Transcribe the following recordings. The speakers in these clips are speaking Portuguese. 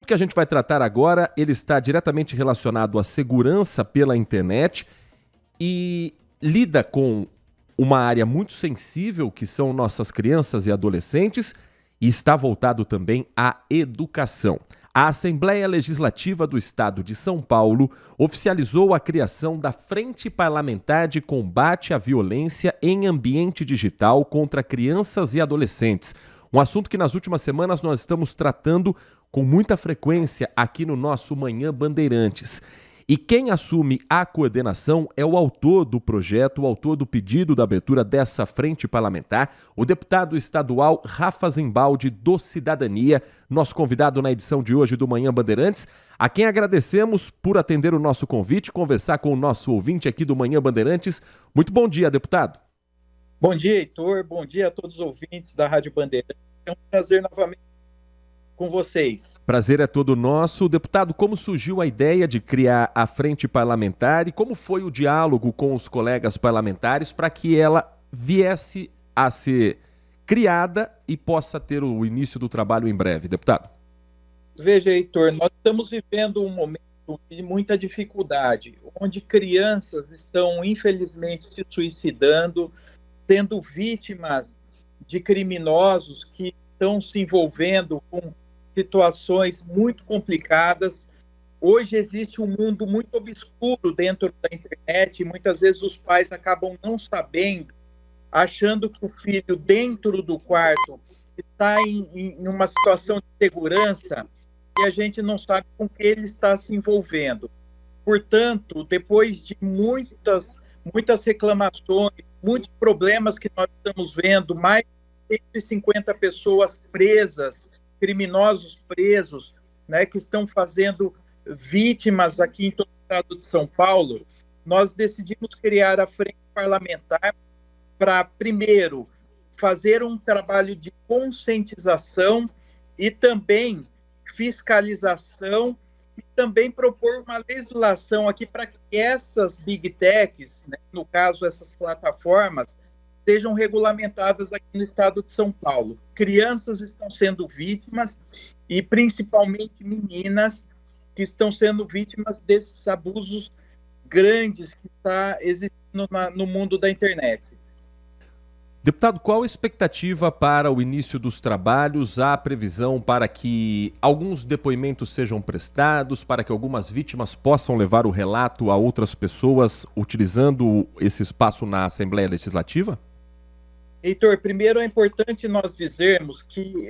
que a gente vai tratar agora, ele está diretamente relacionado à segurança pela internet e lida com uma área muito sensível, que são nossas crianças e adolescentes, e está voltado também à educação. A Assembleia Legislativa do Estado de São Paulo oficializou a criação da Frente Parlamentar de Combate à Violência em Ambiente Digital contra Crianças e Adolescentes. Um assunto que nas últimas semanas nós estamos tratando com muita frequência aqui no nosso Manhã Bandeirantes. E quem assume a coordenação é o autor do projeto, o autor do pedido da abertura dessa frente parlamentar, o deputado estadual Rafa Zimbaldi, do Cidadania, nosso convidado na edição de hoje do Manhã Bandeirantes, a quem agradecemos por atender o nosso convite, conversar com o nosso ouvinte aqui do Manhã Bandeirantes. Muito bom dia, deputado. Bom dia, Heitor. Bom dia a todos os ouvintes da Rádio Bandeirantes. É um prazer novamente com vocês. Prazer é todo nosso. Deputado, como surgiu a ideia de criar a frente parlamentar e como foi o diálogo com os colegas parlamentares para que ela viesse a ser criada e possa ter o início do trabalho em breve, deputado? Veja, Heitor, nós estamos vivendo um momento de muita dificuldade, onde crianças estão, infelizmente, se suicidando, sendo vítimas de criminosos que estão se envolvendo com situações muito complicadas. Hoje existe um mundo muito obscuro dentro da internet e muitas vezes os pais acabam não sabendo, achando que o filho dentro do quarto está em uma situação de segurança e a gente não sabe com que ele está se envolvendo. Portanto, depois de muitas reclamações, muitos problemas que nós estamos vendo, mais de 150 pessoas presas, criminosos presos, né, que estão fazendo vítimas aqui em todo o estado de São Paulo, nós decidimos criar a frente parlamentar para, primeiro, fazer um trabalho de conscientização e também fiscalização e também propor uma legislação aqui para que essas big techs, né, no caso essas plataformas, sejam regulamentadas aqui no estado de São Paulo. Crianças estão sendo vítimas e principalmente meninas que estão sendo vítimas desses abusos grandes que está existindo no mundo da internet. Deputado, qual a expectativa para o início dos trabalhos? Há previsão para que alguns depoimentos sejam prestados, para que algumas vítimas possam levar o relato a outras pessoas utilizando esse espaço na Assembleia Legislativa? Heitor, primeiro é importante nós dizermos que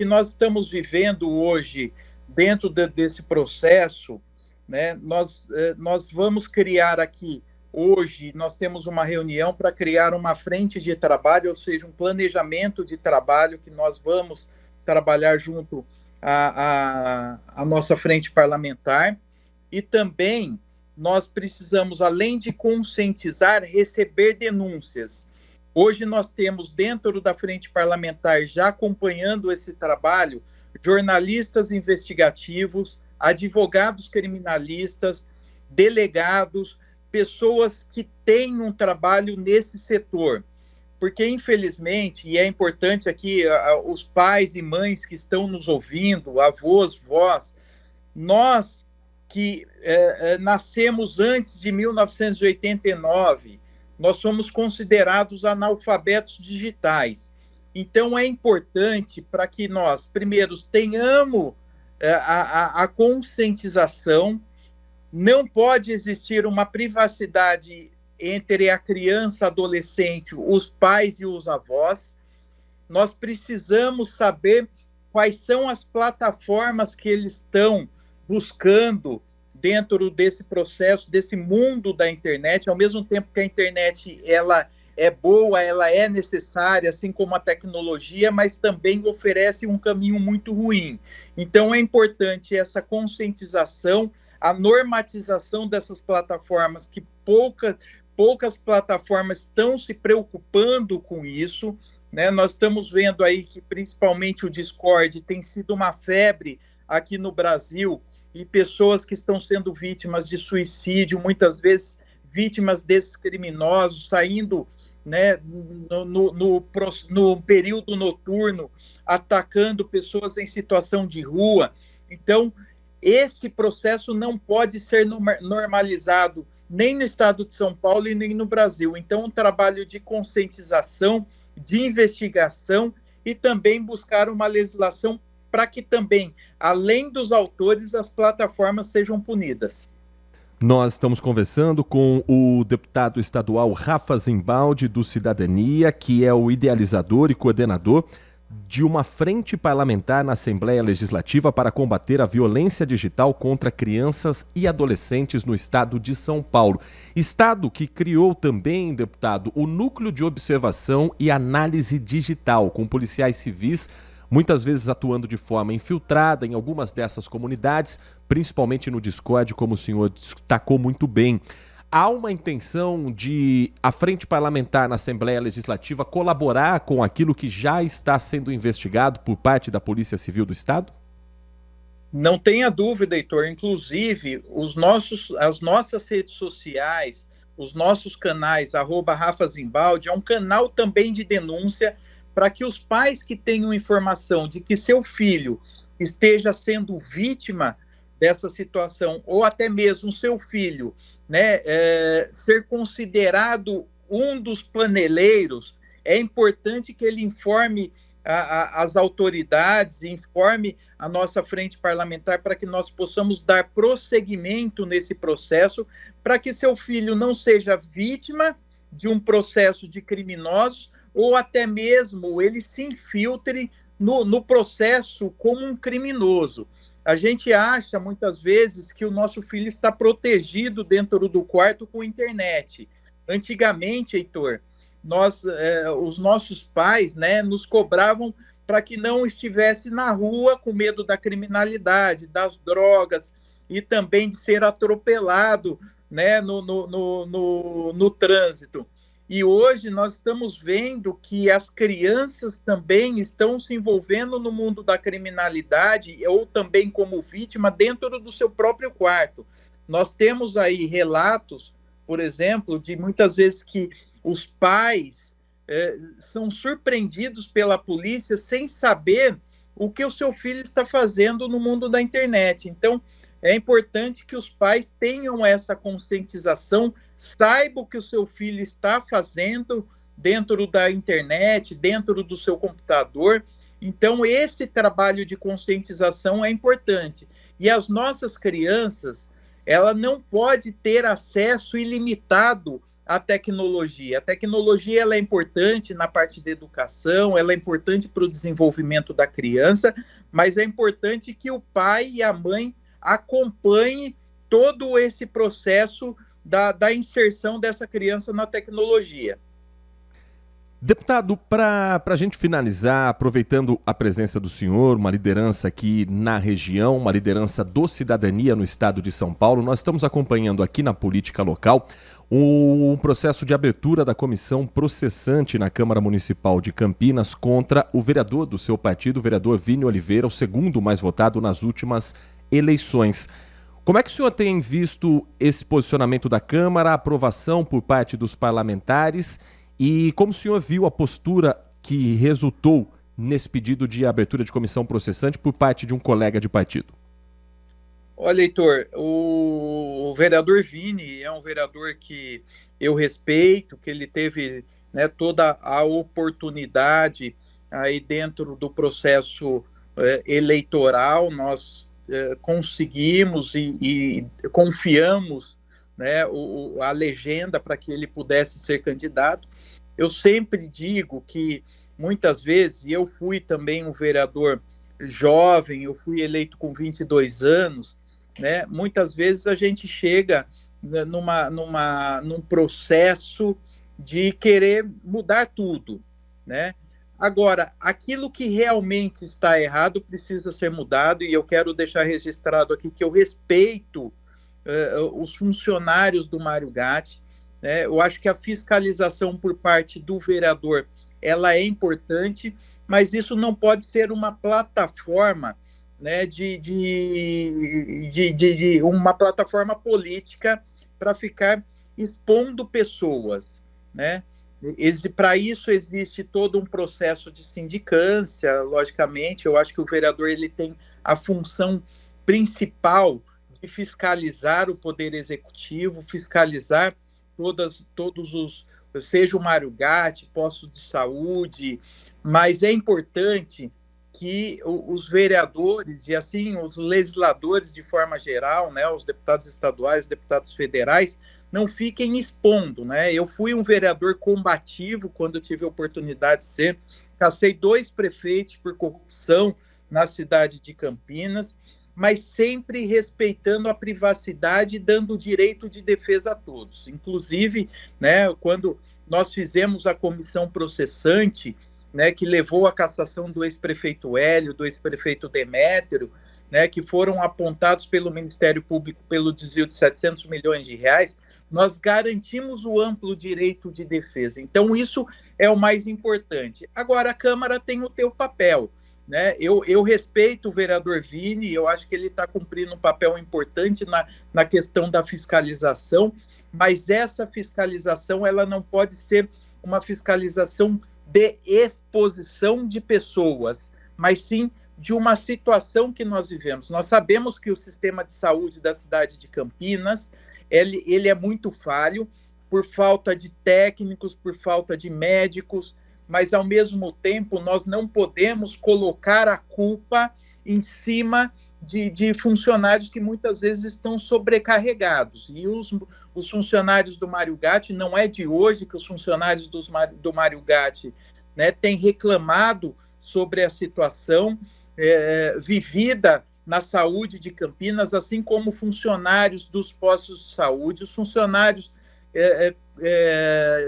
nós estamos vivendo hoje, dentro desse processo, né, nós vamos criar aqui, hoje, nós temos uma reunião para criar uma frente de trabalho, ou seja, um planejamento de trabalho que nós vamos trabalhar junto à nossa frente parlamentar, e também nós precisamos, além de conscientizar, receber denúncias. Hoje nós temos dentro da frente parlamentar, já acompanhando esse trabalho, jornalistas investigativos, advogados criminalistas, delegados, pessoas que têm um trabalho nesse setor. Porque, infelizmente, e é importante aqui, os pais e mães que estão nos ouvindo, avós, vós, nós que nascemos antes de 1989, nós somos considerados analfabetos digitais. Então, é importante para que nós, primeiro, tenhamos a conscientização. Não pode existir uma privacidade entre a criança, adolescente, os pais e os avós. Nós precisamos saber quais são as plataformas que eles estão buscando dentro desse processo, desse mundo da internet, ao mesmo tempo que a internet ela é boa, ela é necessária, assim como a tecnologia, mas também oferece um caminho muito ruim. Então é importante essa conscientização, a normatização dessas plataformas, que poucas plataformas estão se preocupando com isso, né? Nós estamos vendo aí que principalmente o Discord tem sido uma febre aqui no Brasil, e pessoas que estão sendo vítimas de suicídio, muitas vezes vítimas desses criminosos, saindo, né, no período noturno, atacando pessoas em situação de rua. Então, esse processo não pode ser normalizado nem no estado de São Paulo e nem no Brasil. Então, um trabalho de conscientização, de investigação e também buscar uma legislação para que também, além dos autores, as plataformas sejam punidas. Nós estamos conversando com o deputado estadual Rafa Zimbaldi, do Cidadania, que é o idealizador e coordenador de uma frente parlamentar na Assembleia Legislativa para combater a violência digital contra crianças e adolescentes no estado de São Paulo. Estado que criou também, deputado, o Núcleo de Observação e Análise Digital, com policiais civis, muitas vezes atuando de forma infiltrada em algumas dessas comunidades, principalmente no Discord, como o senhor destacou muito bem. Há uma intenção de a frente parlamentar na Assembleia Legislativa colaborar com aquilo que já está sendo investigado por parte da Polícia Civil do Estado? Não tenha dúvida, Heitor. Inclusive, as nossas redes sociais, os nossos canais, @RafaZimbaldi, é um canal também de denúncia para que os pais que tenham informação de que seu filho esteja sendo vítima dessa situação, ou até mesmo seu filho, né, ser considerado um dos paneleiros, é importante que ele informe as autoridades, informe a nossa frente parlamentar para que nós possamos dar prosseguimento nesse processo, para que seu filho não seja vítima de um processo de criminosos, ou até mesmo ele se infiltre no processo como um criminoso. A gente acha, muitas vezes, que o nosso filho está protegido dentro do quarto com internet. Antigamente, Heitor, os nossos pais, né, nos cobravam para que não estivesse na rua com medo da criminalidade, das drogas e também de ser atropelado, né, no trânsito. E hoje nós estamos vendo que as crianças também estão se envolvendo no mundo da criminalidade ou também como vítima dentro do seu próprio quarto. Nós temos aí relatos, por exemplo, de muitas vezes que os pais são surpreendidos pela polícia sem saber o que o seu filho está fazendo no mundo da internet. Então, é importante que os pais tenham essa conscientização, saiba o que o seu filho está fazendo dentro da internet, dentro do seu computador. Então, esse trabalho de conscientização é importante. E as nossas crianças, ela não pode ter acesso ilimitado à tecnologia. A tecnologia ela é importante na parte da educação, ela é importante para o desenvolvimento da criança, mas é importante que o pai e a mãe acompanhem todo esse processo da inserção dessa criança na tecnologia. Deputado, para a gente finalizar, aproveitando a presença do senhor, uma liderança aqui na região, uma liderança do Cidadania no estado de São Paulo, nós estamos acompanhando aqui na política local um processo de abertura da comissão processante na Câmara Municipal de Campinas contra o vereador do seu partido, o vereador Vini Oliveira, o segundo mais votado nas últimas eleições. Como é que o senhor tem visto esse posicionamento da Câmara, a aprovação por parte dos parlamentares e como o senhor viu a postura que resultou nesse pedido de abertura de comissão processante por parte de um colega de partido? Olha, Heitor, o vereador Vini é um vereador que eu respeito, que ele teve, né, toda a oportunidade aí dentro do processo eleitoral. Nós conseguimos e confiamos, né, a legenda para que ele pudesse ser candidato. Eu sempre digo que muitas vezes, e eu fui também um vereador jovem, eu fui eleito com 22 anos, né, muitas vezes a gente chega num processo de querer mudar tudo, né? Agora, aquilo que realmente está errado precisa ser mudado, e eu quero deixar registrado aqui que eu respeito os funcionários do Mário Gatti, né? Eu acho que a fiscalização por parte do vereador, ela é importante, mas isso não pode ser uma plataforma, né, de uma plataforma política para ficar expondo pessoas, né? Para isso existe todo um processo de sindicância, logicamente. Eu acho que o vereador ele tem a função principal de fiscalizar o Poder Executivo, fiscalizar todos os, seja o Mário Gatti, postos de saúde, mas é importante que os vereadores e assim os legisladores de forma geral, né, os deputados estaduais, os deputados federais, não fiquem expondo, né? Eu fui um vereador combativo quando eu tive a oportunidade de ser, cassei 2 prefeitos por corrupção na cidade de Campinas, mas sempre respeitando a privacidade e dando direito de defesa a todos. Inclusive, né, quando nós fizemos a comissão processante, né, que levou à cassação do ex-prefeito Hélio, do ex-prefeito Demétrio, né, que foram apontados pelo Ministério Público pelo desvio de 700 milhões de reais, nós garantimos o amplo direito de defesa. Então, isso é o mais importante. Agora, a Câmara tem o teu papel, né? Eu respeito o vereador Vini, eu acho que ele está cumprindo um papel importante na questão da fiscalização, mas essa fiscalização ela não pode ser uma fiscalização de exposição de pessoas, mas sim de uma situação que nós vivemos. Nós sabemos que o sistema de saúde da cidade de Campinas, ele é muito falho, por falta de técnicos, por falta de médicos, mas, ao mesmo tempo, nós não podemos colocar a culpa em cima de funcionários que muitas vezes estão sobrecarregados. E os funcionários do Mário Gatti, não é de hoje que os funcionários do Mário Gatti, né, têm reclamado sobre a situação vivida na saúde de Campinas, assim como funcionários dos postos de saúde, os funcionários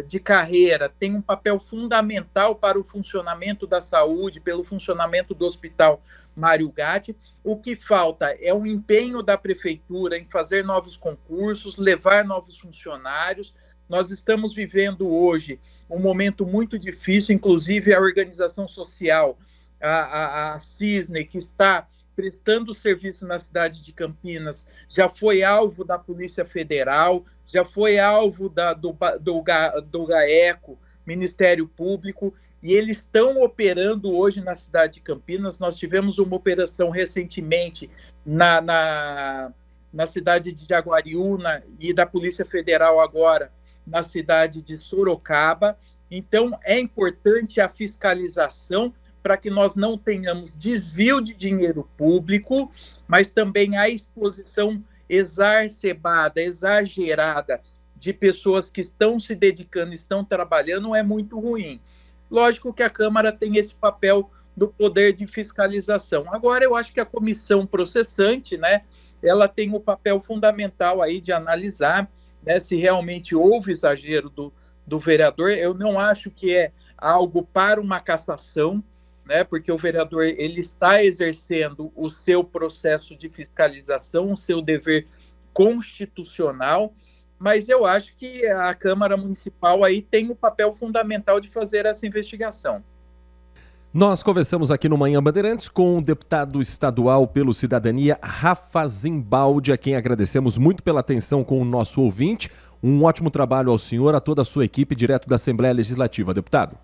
de carreira têm um papel fundamental para o funcionamento da saúde, pelo funcionamento do Hospital Mário Gatti. O que falta é o empenho da Prefeitura em fazer novos concursos, levar novos funcionários. Nós estamos vivendo hoje um momento muito difícil, inclusive a organização social, a Cisne, que está prestando serviço na cidade de Campinas, já foi alvo da Polícia Federal, já foi alvo do GAECO, Ministério Público, e eles estão operando hoje na cidade de Campinas. Nós tivemos uma operação recentemente na cidade de Jaguariúna e da Polícia Federal agora na cidade de Sorocaba. Então, é importante a fiscalização para que nós não tenhamos desvio de dinheiro público, mas também a exposição exacerbada, exagerada de pessoas que estão se dedicando, estão trabalhando, é muito ruim. Lógico que a Câmara tem esse papel do poder de fiscalização. Agora, eu acho que a comissão processante, né, ela tem o papel fundamental aí de analisar, né, se realmente houve exagero do vereador. Eu não acho que é algo para uma cassação, né, porque o vereador ele está exercendo o seu processo de fiscalização, o seu dever constitucional, mas eu acho que a Câmara Municipal aí tem o papel fundamental de fazer essa investigação. Nós conversamos aqui no Manhã Bandeirantes com o deputado estadual pelo Cidadania, Rafa Zimbaldi, a quem agradecemos muito pela atenção com o nosso ouvinte. Um ótimo trabalho ao senhor, a toda a sua equipe, direto da Assembleia Legislativa, deputado.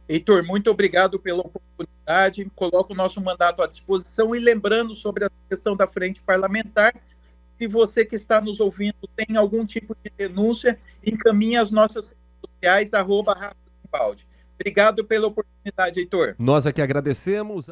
Heitor, muito obrigado pela oportunidade, coloco o nosso mandato à disposição e lembrando sobre a questão da frente parlamentar, se você que está nos ouvindo tem algum tipo de denúncia, encaminhe as nossas redes sociais, @RafaZimbaldi. Obrigado pela oportunidade, Heitor. Nós aqui agradecemos.